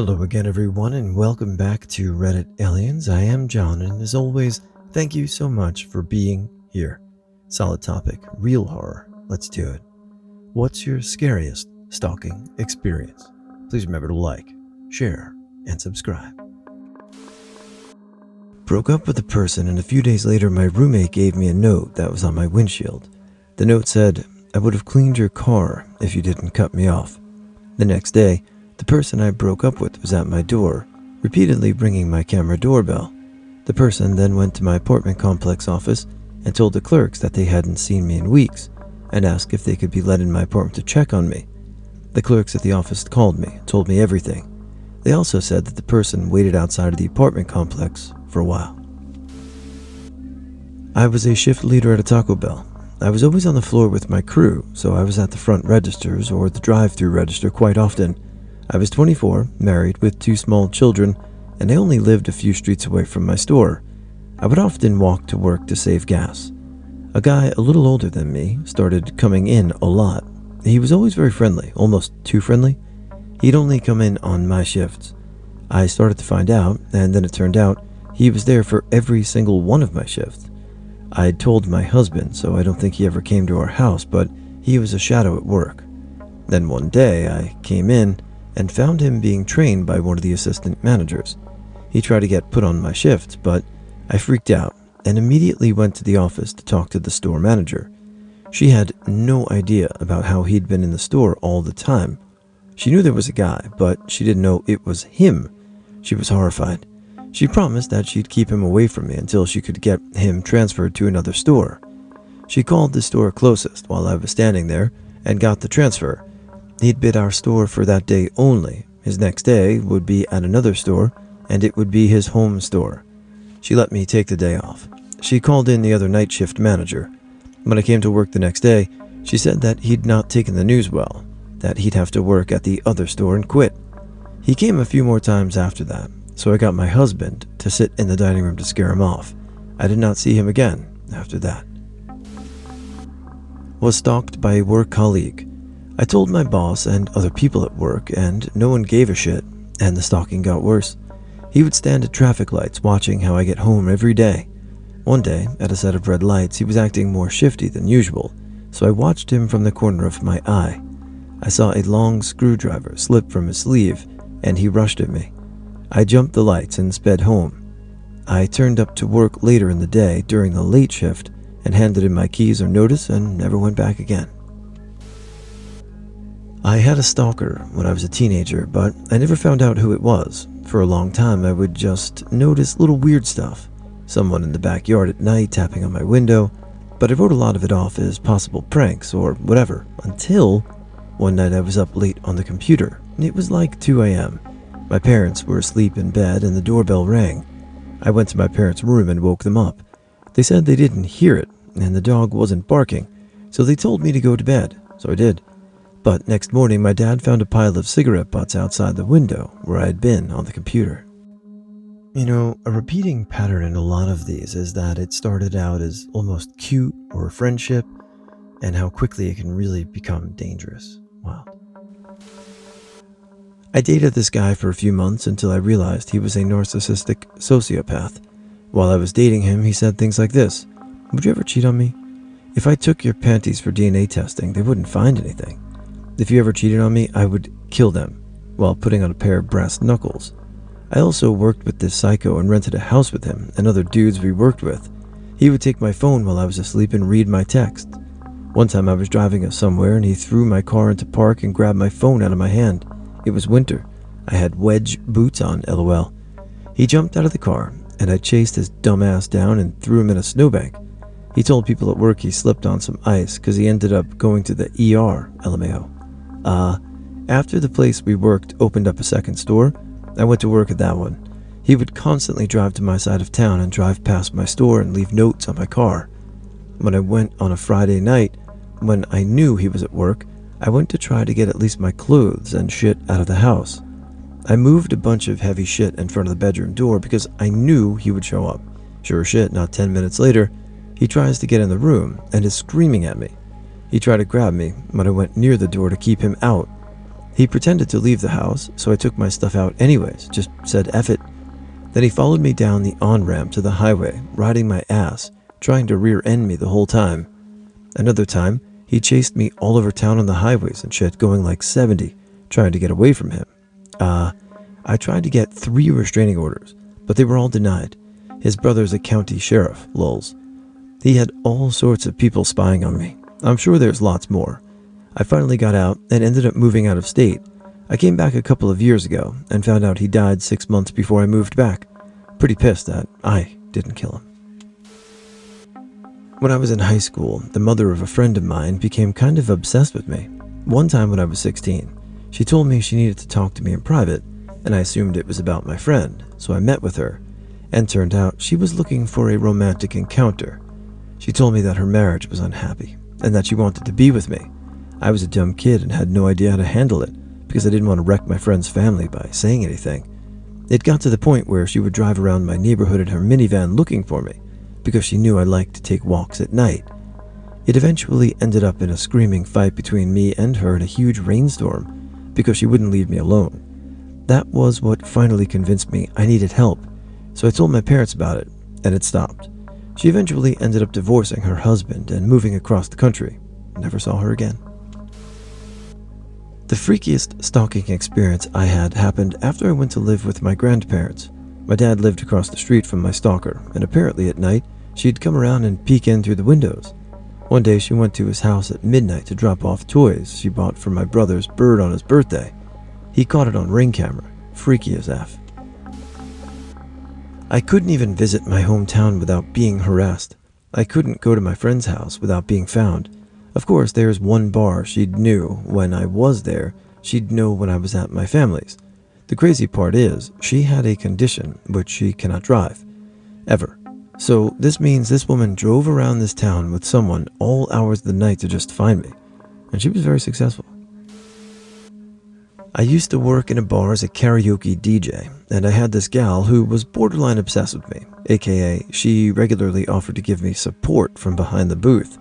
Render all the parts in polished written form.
Hello again, everyone, and welcome back to Reddit Aliens. I am John, and as always, thank you so much for being here. Solid topic, real horror. Let's do it. What's your scariest stalking experience? Please remember to like, share, and subscribe. Broke up with a person, and a few days later, my roommate gave me a note that was on my windshield. The note said, "I would have cleaned your car if you didn't cut me off." The next day, the person I broke up with was at my door, repeatedly ringing my camera doorbell. The person then went to my apartment complex office and told the clerks that they hadn't seen me in weeks and asked if they could be let in my apartment to check on me. The clerks at the office called me and told me everything. They also said that the person waited outside of the apartment complex for a while. I was a shift leader at a Taco Bell. I was always on the floor with my crew, so I was at the front registers or the drive-thru register quite often. I was 24, married with 2 small children, and I only lived a few streets away from my store. I would often walk to work to save gas. A guy a little older than me started coming in a lot. He was always very friendly, almost too friendly. He'd only come in on my shifts. I started to find out, and then it turned out he was there for every single one of my shifts. I'd told my husband, so I don't think he ever came to our house, but he was a shadow at work. Then one day I came in and found him being trained by one of the assistant managers. He tried to get put on my shift, but I freaked out and immediately went to the office to talk to the store manager. She had no idea about how he'd been in the store all the time. She knew there was a guy, but she didn't know it was him. She was horrified. She promised that she'd keep him away from me until she could get him transferred to another store. She called the store closest while I was standing there and got the transfer. He'd bid our store for that day only. His next day would be at another store, and it would be his home store. She let me take the day off. She called in the other night shift manager. When I came to work the next day, she said that he'd not taken the news well, that he'd have to work at the other store and quit. He came a few more times after that, so I got my husband to sit in the dining room to scare him off. I did not see him again after that. Was stalked by a work colleague. I told my boss and other people at work, and no one gave a shit, and the stalking got worse. He would stand at traffic lights watching how I get home every day. One day, at a set of red lights, he was acting more shifty than usual, so I watched him from the corner of my eye. I saw a long screwdriver slip from his sleeve, and he rushed at me. I jumped the lights and sped home. I turned up to work later in the day during the late shift and handed in my keys or notice and never went back again. I had a stalker when I was a teenager, but I never found out who it was. For a long time, I would just notice little weird stuff. Someone in the backyard at night tapping on my window, but I wrote a lot of it off as possible pranks or whatever, until one night I was up late on the computer. It was like 2 a.m. My parents were asleep in bed and the doorbell rang. I went to my parents' room and woke them up. They said they didn't hear it, and the dog wasn't barking, so they told me to go to bed, so I did. But next morning, my dad found a pile of cigarette butts outside the window where I had been on the computer. You know, a repeating pattern in a lot of these is that it started out as almost cute or a friendship, and how quickly it can really become dangerous. Wow. I dated this guy for a few months until I realized he was a narcissistic sociopath. While I was dating him, he said things like this: "Would you ever cheat on me? If I took your panties for DNA testing, they wouldn't find anything. If you ever cheated on me, I would kill them," while putting on a pair of brass knuckles. I also worked with this psycho and rented a house with him and other dudes we worked with. He would take my phone while I was asleep and read my texts. One time I was driving us somewhere and he threw my car into park and grabbed my phone out of my hand. It was winter. I had wedge boots on, LOL. He jumped out of the car and I chased his dumb ass down and threw him in a snowbank. He told people at work he slipped on some ice because he ended up going to the ER, LMAO. After the place we worked opened up a second store, I went to work at that one. He would constantly drive to my side of town and drive past my store and leave notes on my car. When I went on a Friday night, when I knew he was at work, I went to try to get at least my clothes and shit out of the house. I moved a bunch of heavy shit in front of the bedroom door because I knew he would show up. Sure as shit, not 10 minutes later, he tries to get in the room and is screaming at me. He tried to grab me, but I went near the door to keep him out. He pretended to leave the house, so I took my stuff out anyways, just said F it. Then he followed me down the on-ramp to the highway, riding my ass, trying to rear-end me the whole time. Another time, he chased me all over town on the highways and shit, going like 70, trying to get away from him. I tried to get 3 restraining orders, but they were all denied. His brother's a county sheriff, lols. He had all sorts of people spying on me. I'm sure there's lots more. I finally got out and ended up moving out of state. I came back a couple of years ago and found out he died 6 months before I moved back. Pretty pissed that I didn't kill him. When I was in high school, the mother of a friend of mine became kind of obsessed with me. One time when I was 16, she told me she needed to talk to me in private, and I assumed it was about my friend, so I met with her, and turned out she was looking for a romantic encounter. She told me that her marriage was unhappy, and that she wanted to be with me. I was a dumb kid and had no idea how to handle it, because I didn't want to wreck my friend's family by saying anything. It got to the point where she would drive around my neighborhood in her minivan looking for me, because she knew I liked to take walks at night. It eventually ended up in a screaming fight between me and her in a huge rainstorm, because she wouldn't leave me alone. That was what finally convinced me I needed help, so I told my parents about it, and it stopped. She eventually ended up divorcing her husband and moving across the country. Never saw her again. The freakiest stalking experience I had happened after I went to live with my grandparents. My dad lived across the street from my stalker, and apparently at night, she'd come around and peek in through the windows. One day she went to his house at midnight to drop off toys she bought for my brother's bird on his birthday. He caught it on Ring camera. Freaky as F. I couldn't even visit my hometown without being harassed. I couldn't go to my friend's house without being found. Of course, there's one bar she'd knew when I was there. She'd know when I was at my family's. The crazy part is, she had a condition which she cannot drive. Ever. So this means this woman drove around this town with someone all hours of the night to just find me. And she was very successful. I used to work in a bar as a karaoke DJ, and I had this gal who was borderline obsessed with me, aka she regularly offered to give me support from behind the booth.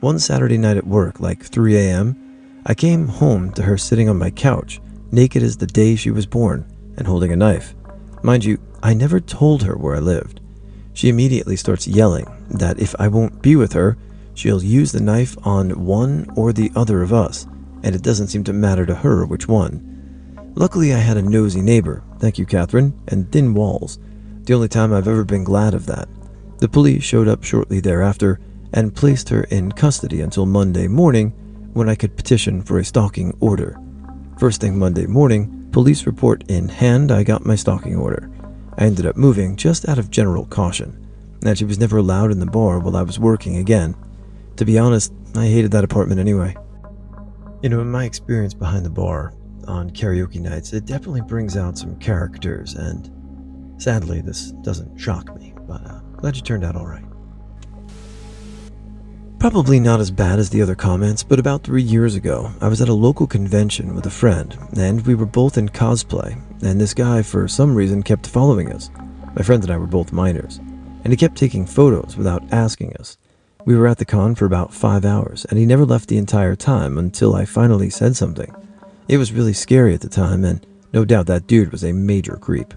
One Saturday night at work, like 3 a.m., I came home to her sitting on my couch, naked as the day she was born, and holding a knife. Mind you, I never told her where I lived. She immediately starts yelling that if I won't be with her, she'll use the knife on one or the other of us, and it doesn't seem to matter to her which one. Luckily, I had a nosy neighbor, thank you Catherine, and thin walls. The only time I've ever been glad of that. The police showed up shortly thereafter and placed her in custody until Monday morning, when I could petition for a stalking order. First thing Monday morning, police report in hand, I got my stalking order. I ended up moving just out of general caution, and she was never allowed in the bar while I was working again. To be honest, I hated that apartment anyway. You know, in my experience behind the bar on karaoke nights, it definitely brings out some characters, and sadly this doesn't shock me, but glad you turned out alright. Probably not as bad as the other comments, but about 3 years ago, I was at a local convention with a friend, and we were both in cosplay, and this guy for some reason kept following us. My friend and I were both minors, and he kept taking photos without asking us. We were at the con for about 5 hours, and he never left the entire time until I finally said something. It was really scary at the time, and no doubt that dude was a major creep.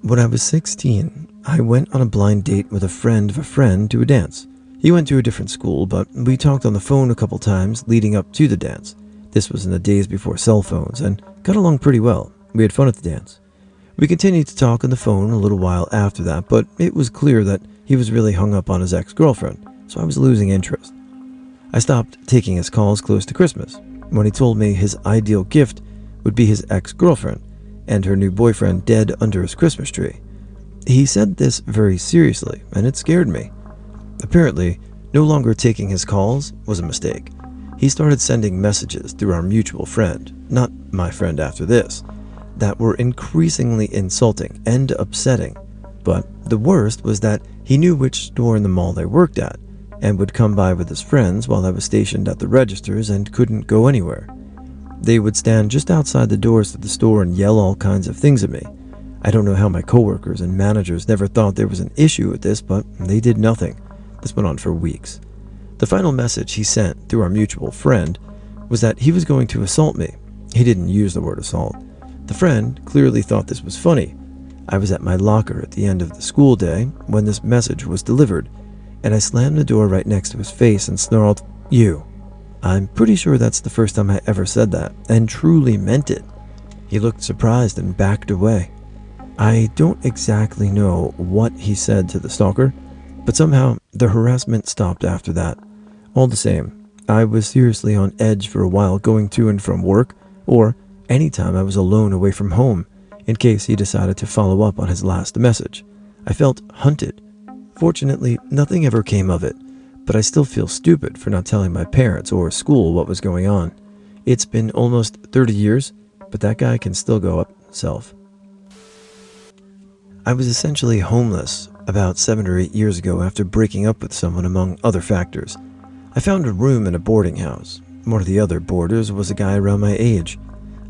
When I was 16, I went on a blind date with a friend of a friend to a dance. He went to a different school, but we talked on the phone a couple times leading up to the dance. This was in the days before cell phones, and got along pretty well. We had fun at the dance. We continued to talk on the phone a little while after that, but it was clear that he was really hung up on his ex-girlfriend, so I was losing interest. I stopped taking his calls close to Christmas, when he told me his ideal gift would be his ex-girlfriend and her new boyfriend dead under his Christmas tree. He said this very seriously, and it scared me. Apparently, no longer taking his calls was a mistake. He started sending messages through our mutual friend, not my friend after this, that were increasingly insulting and upsetting. But the worst was that he knew which store in the mall I worked at, and would come by with his friends while I was stationed at the registers and couldn't go anywhere. They would stand just outside the doors to the store and yell all kinds of things at me. I don't know how my coworkers and managers never thought there was an issue with this, but they did nothing. This went on for weeks. The final message he sent through our mutual friend was that he was going to assault me. He didn't use the word assault. The friend clearly thought this was funny. I was at my locker at the end of the school day when this message was delivered, and I slammed the door right next to his face and snarled, "You." I'm pretty sure that's the first time I ever said that, and truly meant it. He looked surprised and backed away. I don't exactly know what he said to the stalker, but somehow the harassment stopped after that. All the same, I was seriously on edge for a while going to and from work, or anytime I was alone away from home, in case he decided to follow up on his last message. I felt hunted. Fortunately, nothing ever came of it, but I still feel stupid for not telling my parents or school what was going on. It's been almost 30 years, but that guy can still go up self. I was essentially homeless about 7 or 8 years ago after breaking up with someone, among other factors. I found a room in a boarding house. One of the other boarders was a guy around my age.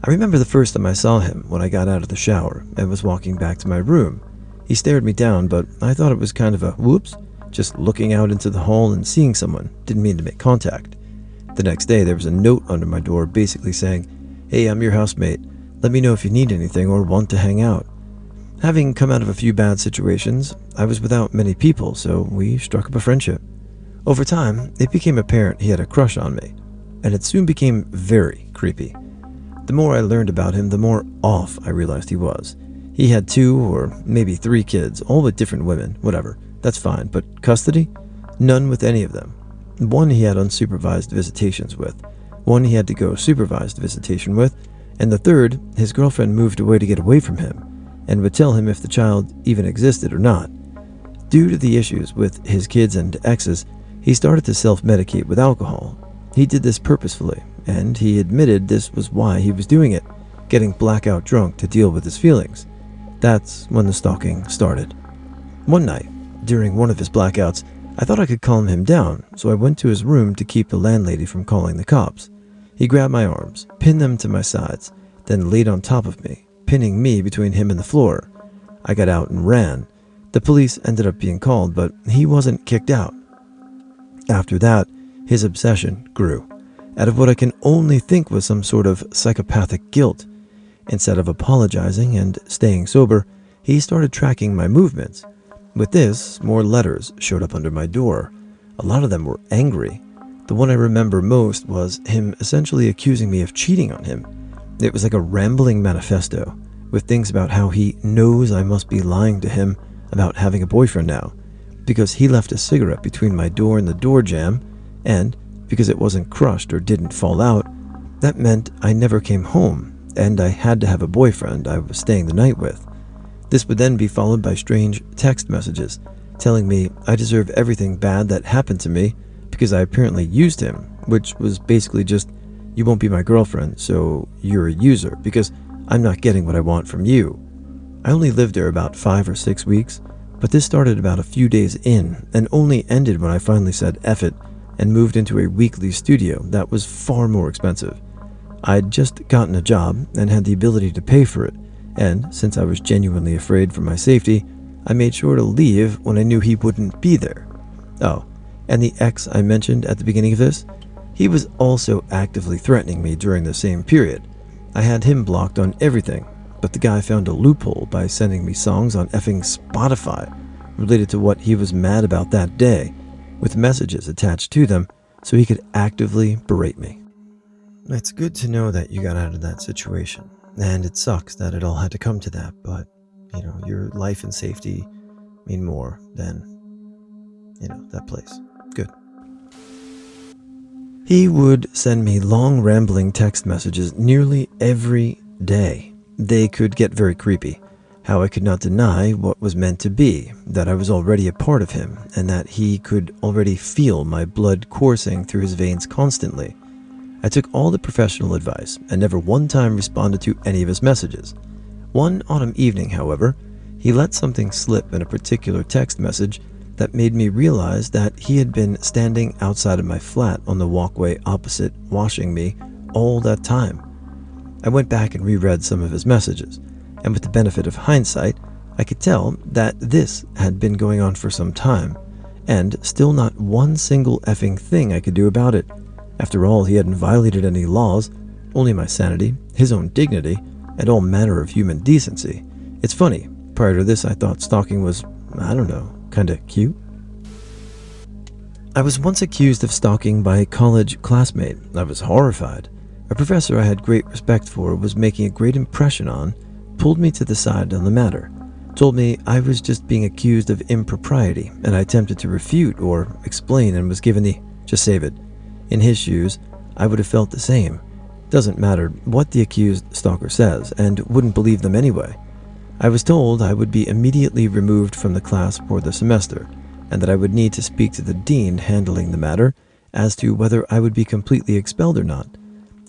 I remember the first time I saw him when I got out of the shower and was walking back to my room. He stared me down, but I thought it was kind of a whoops, just looking out into the hall and seeing someone, didn't mean to make contact. The next day there was a note under my door basically saying, "Hey, I'm your housemate. Let me know if you need anything or want to hang out." Having come out of a few bad situations, I was without many people, so we struck up a friendship. Over time, it became apparent he had a crush on me, and it soon became very creepy. The more I learned about him, the more off I realized he was. He had 2 or maybe 3 kids, all with different women, whatever, that's fine, but custody? None with any of them. One he had unsupervised visitations with, one he had to go supervised visitation with, and the third, his girlfriend moved away to get away from him, and would tell him if the child even existed or not. Due to the issues with his kids and exes, he started to self-medicate with alcohol. He did this purposefully, and he admitted this was why he was doing it, getting blackout drunk to deal with his feelings. That's when the stalking started. One night, during one of his blackouts, I thought I could calm him down, so I went to his room to keep the landlady from calling the cops. He grabbed my arms, pinned them to my sides, then laid on top of me, pinning me between him and the floor. I got out and ran. The police ended up being called, but he wasn't kicked out. After that, his obsession grew, out of what I can only think was some sort of psychopathic guilt. Instead of apologizing and staying sober, he started tracking my movements. With this, more letters showed up under my door. A lot of them were angry. The one I remember most was him essentially accusing me of cheating on him. It was like a rambling manifesto, with things about how he knows I must be lying to him about having a boyfriend now, because he left a cigarette between my door and the door jamb, and because it wasn't crushed or didn't fall out, that meant I never came home, and I had to have a boyfriend I was staying the night with. This would then be followed by strange text messages, telling me I deserve everything bad that happened to me because I apparently used him, which was basically just, "You won't be my girlfriend, so you're a user, because I'm not getting what I want from you." I only lived there about 5 or 6 weeks, but this started about a few days in and only ended when I finally said F it and moved into a weekly studio that was far more expensive. I'd just gotten a job and had the ability to pay for it, and since I was genuinely afraid for my safety, I made sure to leave when I knew he wouldn't be there. Oh, and the ex I mentioned at the beginning of this, he was also actively threatening me during the same period. I had him blocked on everything, but the guy found a loophole by sending me songs on effing Spotify related to what he was mad about that day, with messages attached to them so he could actively berate me. It's good to know that you got out of that situation, and it sucks that it all had to come to that, but, your life and safety mean more than, that place. Good. He would send me long rambling text messages nearly every day. They could get very creepy. How I could not deny what was meant to be, that I was already a part of him, and that he could already feel my blood coursing through his veins constantly. I took all the professional advice and never one time responded to any of his messages. One autumn evening, however, he let something slip in a particular text message that made me realize that he had been standing outside of my flat on the walkway opposite watching me all that time. I went back and reread some of his messages, and with the benefit of hindsight, I could tell that this had been going on for some time, and still not one single effing thing I could do about it. After all, he hadn't violated any laws, only my sanity, his own dignity, and all manner of human decency. It's funny, prior to this I thought stalking was, I don't know, kinda cute. I was once accused of stalking by a college classmate. I was horrified. A professor I had great respect for was making a great impression on, pulled me to the side on the matter, told me I was just being accused of impropriety, and I attempted to refute or explain and was given the, just save it. In his shoes, I would have felt the same. Doesn't matter what the accused stalker says, and wouldn't believe them anyway. I was told I would be immediately removed from the class for the semester, and that I would need to speak to the dean handling the matter as to whether I would be completely expelled or not.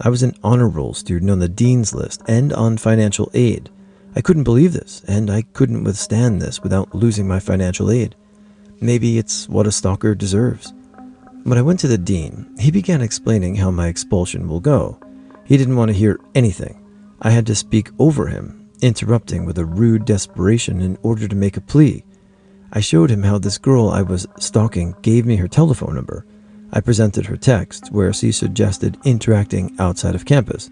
I was an honor roll student on the dean's list and on financial aid. I couldn't believe this, and I couldn't withstand this without losing my financial aid. Maybe it's what a stalker deserves. When I went to the dean, he began explaining how my expulsion will go. He didn't want to hear anything. I had to speak over him, interrupting with a rude desperation in order to make a plea. I showed him how this girl I was stalking gave me her telephone number. I presented her text where she suggested interacting outside of campus.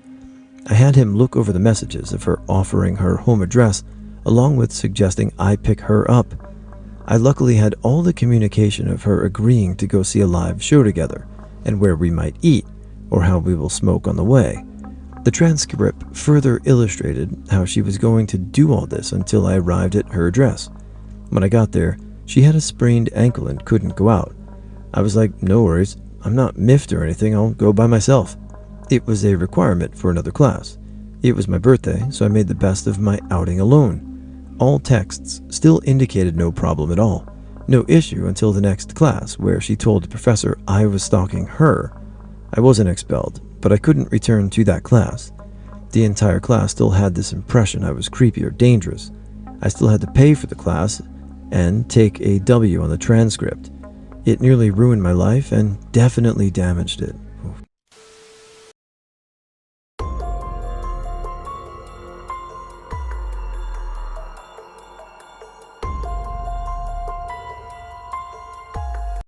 I had him look over the messages of her offering her home address, along with suggesting I pick her up. I luckily had all the communication of her agreeing to go see a live show together, and where we might eat, or how we will smoke on the way. The transcript further illustrated how she was going to do all this until I arrived at her address. When I got there, she had a sprained ankle and couldn't go out. I was like, no worries, I'm not miffed or anything, I'll go by myself. It was a requirement for another class. It was my birthday, so I made the best of my outing alone. All texts still indicated no problem at all. No issue until the next class, where she told the professor I was stalking her. I wasn't expelled, but I couldn't return to that class. The entire class still had this impression I was creepy or dangerous. I still had to pay for the class and take a W on the transcript. It nearly ruined my life and definitely damaged it.